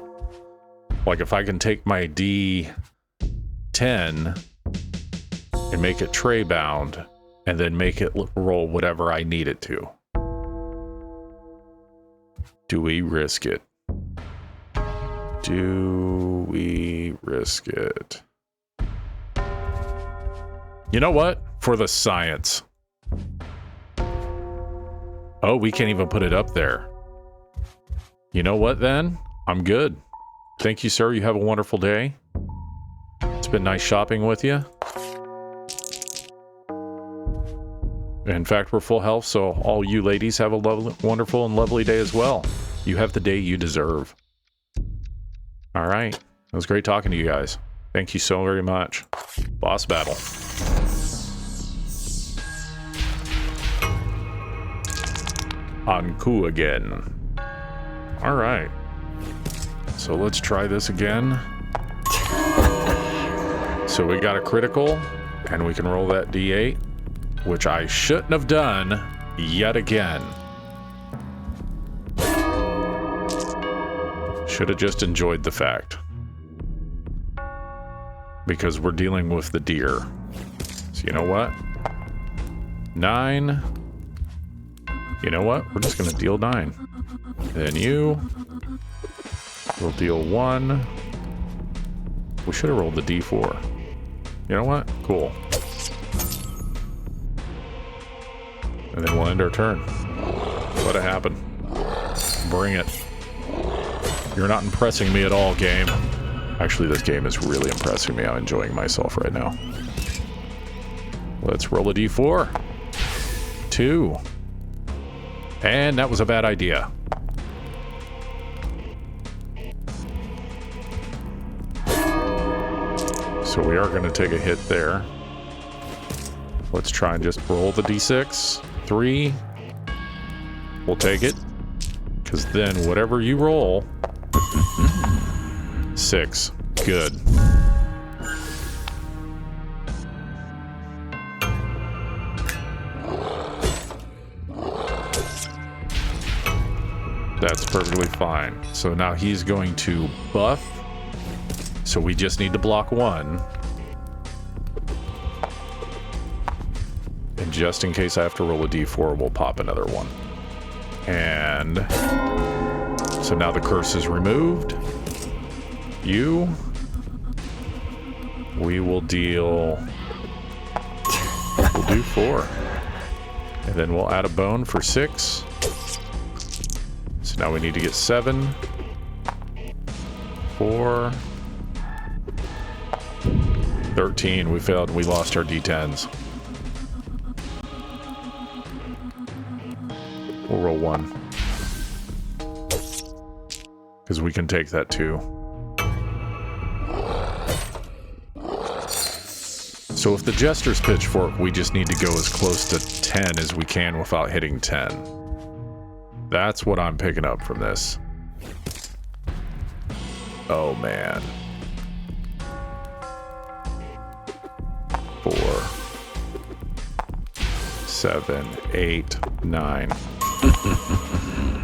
Like if I can take my D10 and make it tray bound and then make it roll whatever I need it to. Do we risk it? Do we risk it? You know what? For the science. Oh, we can't even put it up there. You know what then? I'm good. Thank you, sir. You have a wonderful day. It's been nice shopping with you. In fact, we're full health, so all you ladies have a wonderful and lovely day as well. You have the day you deserve. All right. It was great talking to you guys. Thank you so very much. Boss battle. Anku again. All right. So let's try this again. So we got a critical, and we can roll that D8, which I shouldn't have done yet again. Should have just enjoyed the fact. Because we're dealing with the deer. So you know what? 9. You know what? We're just going to deal 9. Then you will deal 1. We should have rolled the D4. You know what? Cool. And then we'll end our turn. Let it happen. Bring it. You're not impressing me at all, game. Actually, this game is really impressing me. I'm enjoying myself right now. Let's roll a D4. 2. And that was a bad idea. So we are going to take a hit there. Let's try and just roll the D6. 3. We'll take it. Because then whatever you roll... 6. Good. That's perfectly fine. So now he's going to buff. So we just need to block 1. And just in case I have to roll a D4, we'll pop another one. And so now the curse is removed. We will deal... We'll do 4. And then we'll add a bone for 6. So now we need to get 7. 4. 13. We failed. We lost our D10s. We'll roll 1. Because we can take that too. So with the Jester's Pitchfork, we just need to go as close to 10 as we can without hitting 10. That's what I'm picking up from this. Oh, man. 4, 7, 8, 9.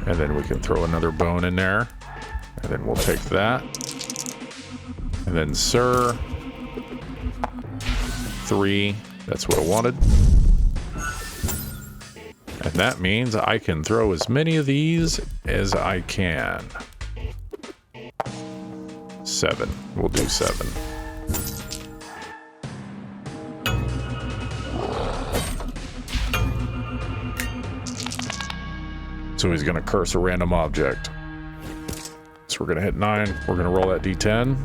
And then we can throw another bone in there. And then we'll take that. And then Sir. 3. That's what I wanted. And that means I can throw as many of these as I can. 7. We'll do 7. So he's going to curse a random object. So we're going to hit 9. We're going to roll that D10.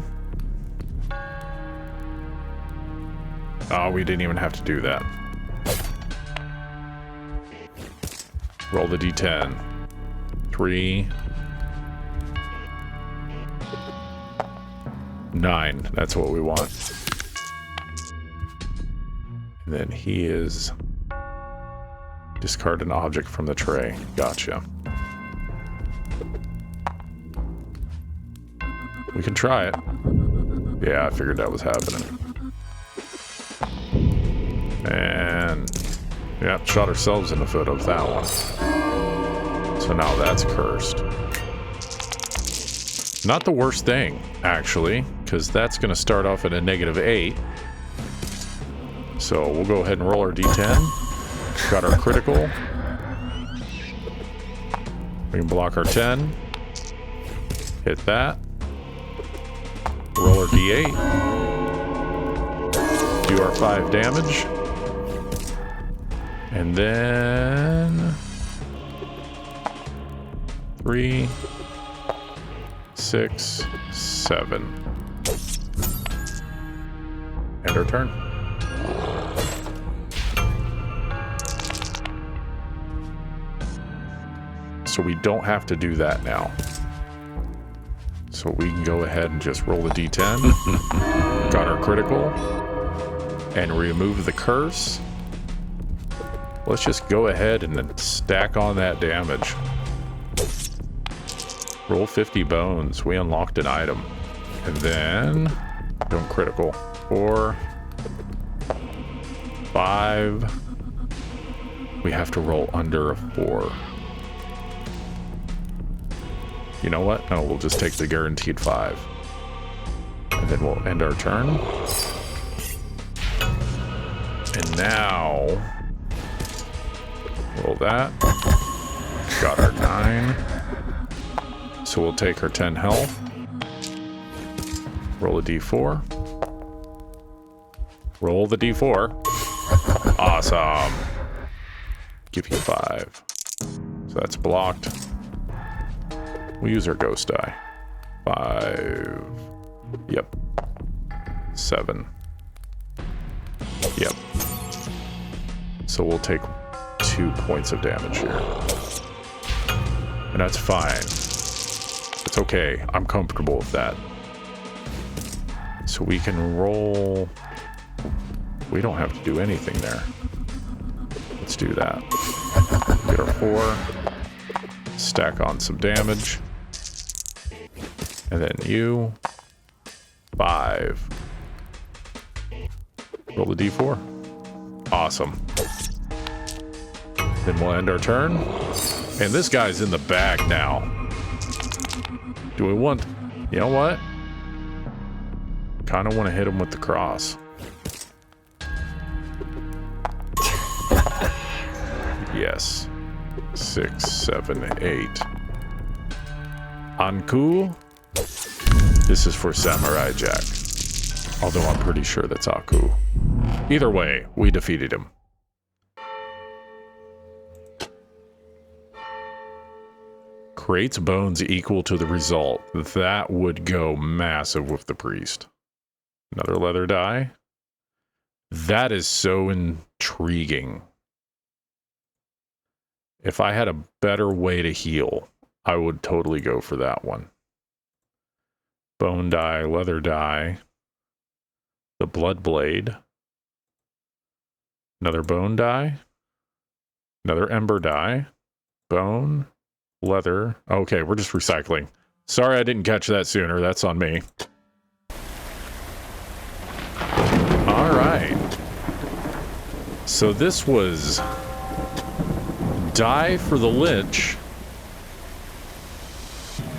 Oh, we didn't even have to do that. Roll the D10. 3. 9. That's what we want. And then he is... discard an object from the tray. Gotcha. We can try it. Yeah, I figured that was happening. And... yeah, shot ourselves in the foot of that one. So now that's cursed. Not the worst thing, actually, because that's going to start off at a -8. So we'll go ahead and roll our D10. Got our critical. We can block our 10. Hit that. Roll our D8. Do our 5 damage. And then 3, 6, 7. End our turn. So we don't have to do that now. So we can go ahead and just roll the d10. Got our critical. And remove the curse. Let's just go ahead and then stack on that damage. Roll 50 bones. We unlocked an item. And then don't critical. 4, 5. We have to roll under a 4. You know what? No, we'll just take the guaranteed 5. And then we'll end our turn. And now, roll that. Got our 9. So we'll take our 10 health. Roll a d4. Roll the d4. Awesome. Give you 5. So that's blocked. We'll use our ghost die. 5. Yep. 7. Yep. So we'll take 2 points of damage here. And that's fine. It's okay. I'm comfortable with that. So we can roll... We don't have to do anything there. Let's do that. Get our 4. Stack on some damage. And then you... 5. Roll the d4. Awesome. Then we'll end our turn. And this guy's in the bag now. Do we want... You know what? Kind of want to hit him with the cross. Yes. 6, 7, 8. Anku. This is for Samurai Jack. Although I'm pretty sure that's Aku. Either way, we defeated him. Creates bones equal to the result. That would go massive with the priest. Another leather die. That is so intriguing. If I had a better way to heal, I would totally go for that one. Bone die, leather die. The blood blade. Another bone die. Another ember die. Bone. Leather. Okay, we're just recycling. Sorry I didn't catch that sooner. That's on me. Alright. So this was... Die for the Lich.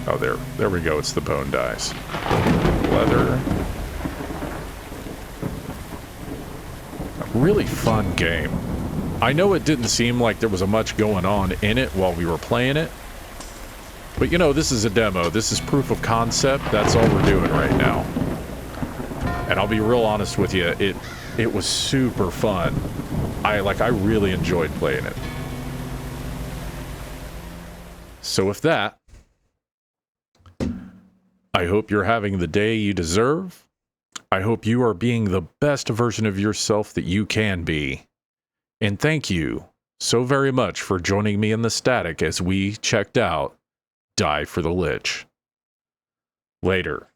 Oh, there we go. It's the bone dice. Leather. A really fun game. I know it didn't seem like there was much going on in it while we were playing it. But you know, this is a demo. This is proof of concept. That's all we're doing right now. And I'll be real honest with you. It was super fun. I really enjoyed playing it. So with that, I hope you're having the day you deserve. I hope you are being the best version of yourself that you can be. And thank you so very much for joining me in the static as we checked out Die for the Lich. Later.